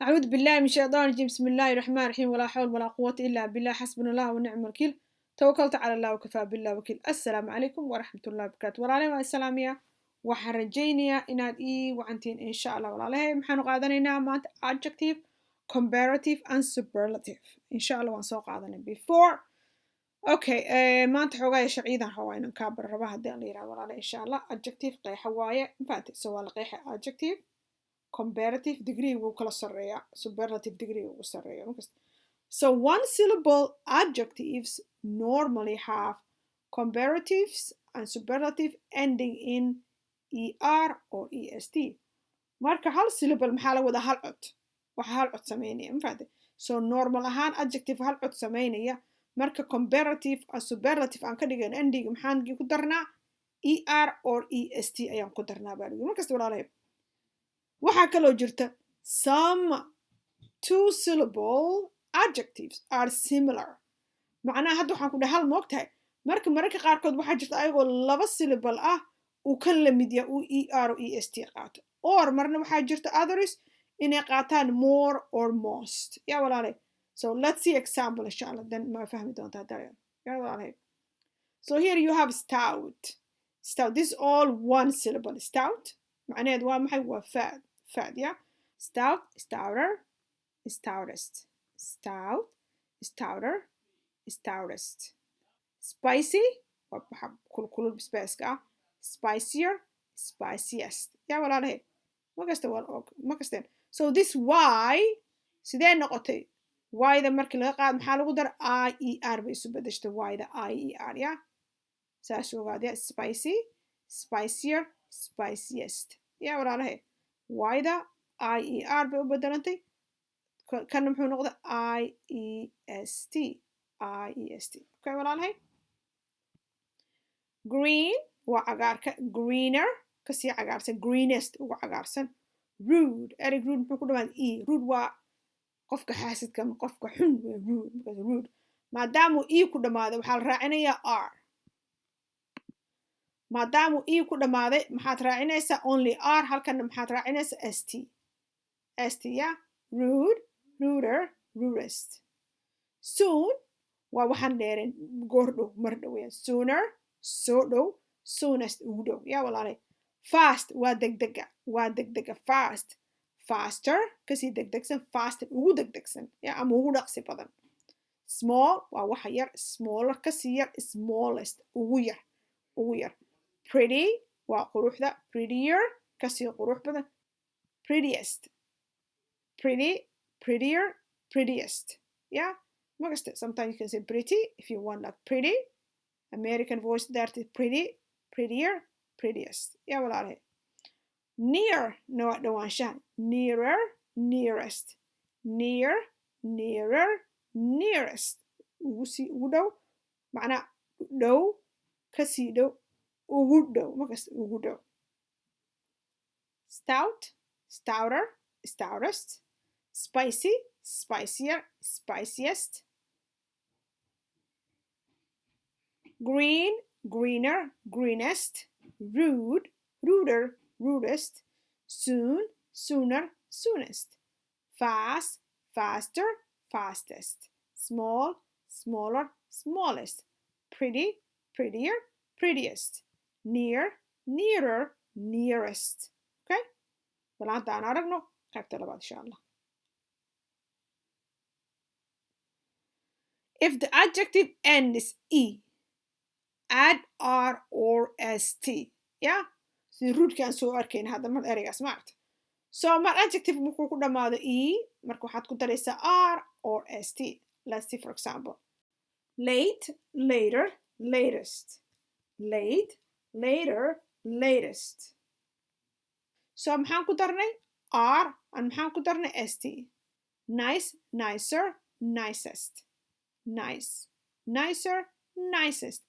أعوذ بالله من الشيطان الرجيم بسم الله الرحمن الرحيم ولا حول ولا قوة إلا بالله حسبنا الله ونعم الوكيل توكلت على الله وكفى بالله وكيل السلام عليكم ورحمة الله وبركاته ولا السلامية وحرجينيا إناد وعنتين إن شاء الله ولا لهي محنو قادنينا مات adjective comparative and superlative إن شاء الله وانسوق قادنا before ما أنت حوجا شعيدا حواينا كابر رباه دين ليرا ولا إن شاء الله adjective قيح حوايا فات سوال قيح adjective comparative degree wuu kala sarreeyaa superlative degree wuu sarreeyaa markasta so one syllable adjectives normally have comparatives and superlative ending in er or est marka hal syllable maxaa la wada hal cod waxa hal cod sameynaya mafahantay so normal ahaan adjective hal cod sameynaya marka comparative and superlative aan ka dhigan ending maxaan ku darnaa er or est ayaan ku darnaa baa dhigi markasta walaalahay waxaa kaloo jirta some two syllable adjectives are similar macnaha hadda waxaan ku dhahay hal moogtahay marka qaarkood waxaa jirta ayagoo laba syllable ah uu kan la mid yahay uu er o est qaato or marna waxaa jirta others inay qaataan more or most yaa walaalay so let's see example insha Allah then ma fahmi doontaa dareen yaa walaalay so here you have stout this is all one syllable stout معناه waa maxay waa fad yeah stout stouter stoutest stout stouter stoutest spicy waa kulkulul bisbaaska ah spicier spiciest yaa walaalahay ma kasteen so this why sidee noqotay why-da markii laga qaado maxaa lagu dar ier bay isu bedeshtay why-da ier yeah saas ogaad yeah spicy spicier spiciest yaa walaalahay why-da ier bay u bedelantay kana muxuu noqda iest okay walaalahay green waa cagaarka greener kasii cagaarsan greenest ugu cagaarsan rude erig rude muxuu ku dhawaad rude waa qofka xaasidka ama qofka xun rude maadaamuu ku dhamaaday waxaa la raacinayaa r maadaamuu ku dhamaaday maxaad raacinaysaa only r halkana maxaad raacinaysaa st yeah rude ruder rudest soon waa waxaan dheereen goor dhow mar dhow ya sooner soo dhow soonest ugu dhow yaa walaalay fast waa degdega fast faster kasii degdegsan faster ugu degdegsan yaa ama ugu dhaqsi badan small waa waxa yar smaller kasii yar smallest ugu yar pretty waa quruxda prettier kasii qurux badan prettiest prettier prettiest yeah magasta sometimes you can say pretty if you want like pretty American voice that is prettier prettiest yeah walaalahay near no dhawaanshaha nearer nearest nearer nearest ugu dhow macnaa dhow kasii dhow ugu dhow markasta ugu dhow stout stouter stoutest spicy spicier spiciest green greener greenest rude ruder rudest soon sooner soonest fast faster fastest small smaller smallest pretty prettier prettiest nearer nearest okay bal hadda aan aragno qaybta labaad insha Allah if the adjective ends add r or st yeah si rootkan soo arkeen hadda mar ereygaas ma aragta so mar adjective markuu ku dhamaado marka waxaad ku daraysaa r or st let's see for example late later latest late later latest so maxaan ku darnay r and maxaan ku darnay st nice nicer nicest nice nicer nicest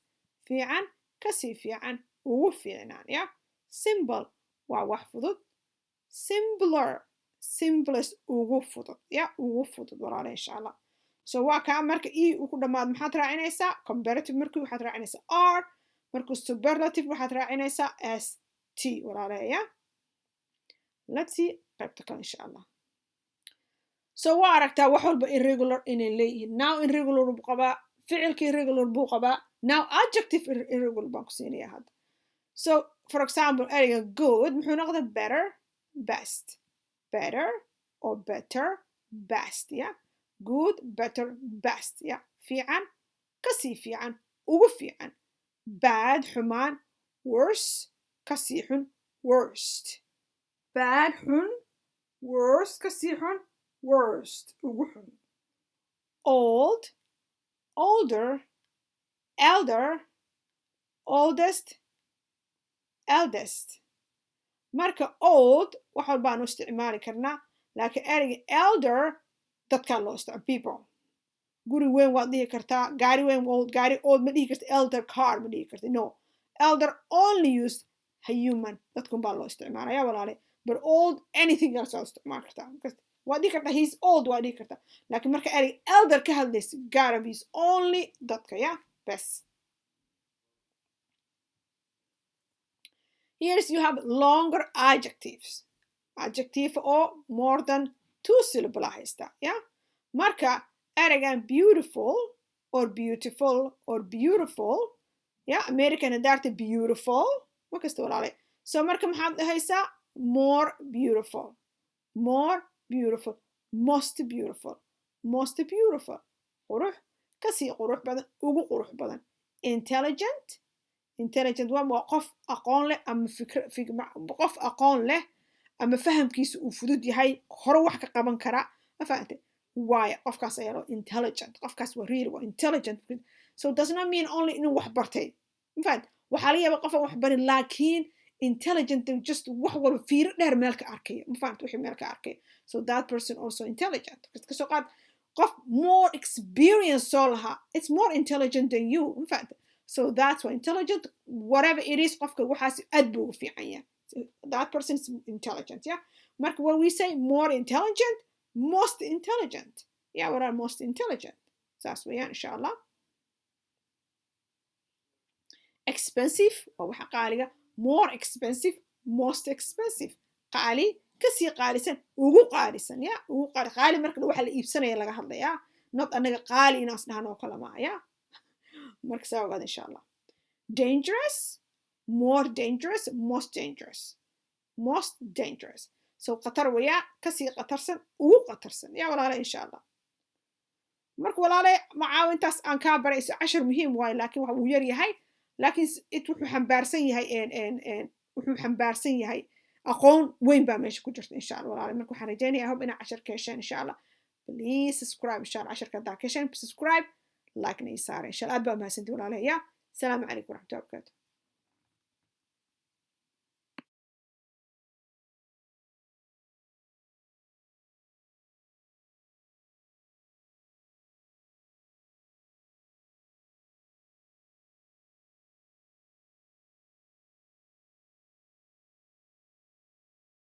fiican kasii fiican ugu fiicnaan yeah simple waa wax fudud simpler simplest ugu fudud yeah ugu fudud walaala insha Allah so waa kaa marka uu ku dhamaado maxaad raacinaysaa comparative markii waxaad raacinaysaa r markuu superlative waxaad raacinaysaa st walaala yeah let's see qaybta kale insha Allah so waa aragtaa wax walba irregular inay leeyihiin now irregular buu qabaa ficilka irregular buu qabaa now adjective irregular baan ku siinayaa hadda so for example ereyga good muxuu noqday better best better or better best yeah good better best yeah fiican kasii fiican ugu fiican bad xumaan worse kasii xun worst bad xun worse kasii xun worst ugu xun old older elder oldest eldest marka old wax walbaanu isticmaali karnaa laakiin ereyga elder dadkaa loo isticmaala people guri weyn waad dhihi kartaa gaari weyn gaari old ma dhihi karta elder car ma dhihi karta no elder only used human dadkun baa loo isticmaalaya walaale but old anything else waa isticmaali kartaa waad dhihi kartaa he's old waad dhihi kartaa laakiin marka ereyga elder ka hadlaysa gaarab is only dadka ya bes Here's you have longer adjectives. Adjective or more than 2 syllable haysta. Yeah? Marka ereygan beautiful or beautiful or beautiful. Yeah? American hadarte beautiful. Ma kasta walaale. So marka maxaad haysaa more beautiful. More beautiful. Most beautiful. Most beautiful. Qurux. Kasii qurux badan. Ugu qurux badan. Intelligent. intelligent waa qof aqoon leh ama qof aqoon leh ama fahamkiisu uu fudud yahay hore wax ka qaban kara ma fahamtay waayo qofkaas ayaa loo intelligent qofkaas waa real waa intelligent so does not mean only inuu wax bartay ma fahamtay waxaa laga yaabaa qofan wax barin laakiin intelligent just wax walba fiiro dheer meel ka arkaya ma fahamtay wixii meel ka arkaya so that person also intelligent kasoo qaad qof more experience soo lahaa it's more intelligent than you ma fahamtay So that's why intelligent, whatever it is, qofka waxaas aad buu fiican yahay. That person is intelligent, yeah? Marka when we say more intelligent, most intelligent. Yeah, what are most intelligent? Saas weeyaan insha Allah. Expensive, waa waxa qaaliga. More expensive, most expensive. Qaali, kasii qaalisan, ugu qaalisan, yeah? Ugu qaali marka waxa la iibsanaya laga hadlaya. Not anaga qaali inaas dhahan oo kala ma, yeah? marka saa ogaada insha Allah dangerous more dangerous most dangerous most dangerous so qatar weeyaa kasii qatarsan ugu qatarsan yaa walaalahay insha Allah marka walaalahay macaawintaas aan kaa barayso cashar muhiim waay laakiin waxa uu yar yahay laakiin wuxuu xambaarsan yahay aqoon weyn baa meesha ku jirta insha Allah walaalahay marka waxaan rajaynayaa hob inaa cashar ka hesheen insha Allah please subscribe insha Allah casharka hadaa ka hesheen subscribe like na isaare insha Allah aad baa mahadsantihiin walaalahay ya السلام عليكم ورحمة الله وبركاته